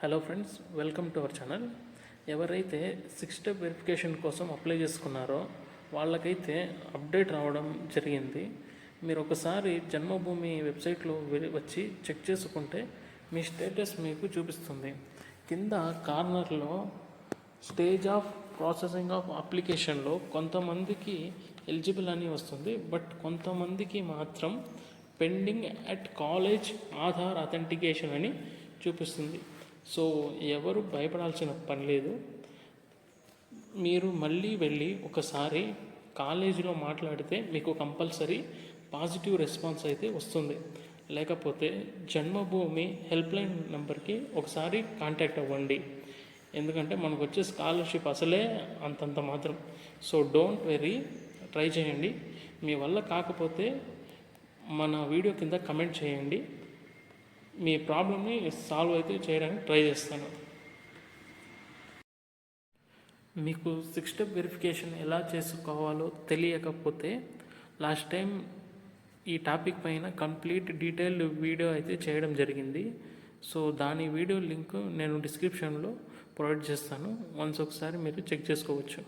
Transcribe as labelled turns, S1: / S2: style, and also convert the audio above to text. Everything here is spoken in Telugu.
S1: Hello friends, welcome to our channel. ఎవరైతే 6 స్టెప్ వెరిఫికేషన్ కోసం అప్లై చేసుకున్నారో వాళ్ళకైతే అప్డేట్ రావడం జరిగింది. మీరు ఒకసారి జన్మభూమి వెబ్సైట్లో వచ్చి చెక్ చేసుకుంటే మీ స్టేటస్ మీకు చూపిస్తుంది. కింద కార్నర్లో స్టేజ్ ఆఫ్ ప్రాసెసింగ్ ఆఫ్ అప్లికేషన్లో కొంతమందికి ఎలిజిబుల్ అని వస్తుంది, బట్ కొంతమందికి మాత్రం pending at college Aadhaar authentication అని చూపిస్తుంది. సో ఎవరు భయపడాల్సిన పని లేదు. మీరు మళ్ళీ వెళ్ళి ఒకసారి కాలేజీలో మాట్లాడితే మీకు కంపల్సరీ పాజిటివ్ రెస్పాన్స్ అయితే వస్తుంది. లేకపోతే జన్మభూమి హెల్ప్లైన్ నెంబర్కి ఒకసారి కాంటాక్ట్ అవ్వండి. ఎందుకంటే మనకు వచ్చే స్కాలర్షిప్ అసలే అంతంత మాత్రం. సో డోంట్ వెరీ, ట్రై చేయండి. మీ వల్ల కాకపోతే మన వీడియో కింద కమెంట్ చేయండి. మీ ప్రాబ్లమ్ని సాల్వ్ అయితే చేయడానికి ట్రై చేస్తాను. మీకు 6 స్టెప్ వెరిఫికేషన్ ఎలా చేసుకోవాలో తెలియకపోతే లాస్ట్ టైం ఈ టాపిక్ పైన కంప్లీట్ డీటెయిల్డ్ వీడియో అయితే చేయడం జరిగింది. సో దాని వీడియో లింక్ నేను డిస్క్రిప్షన్లో ప్రొవైడ్ చేస్తాను. వన్స్ ఒకసారి మీరు చెక్ చేసుకోవచ్చు.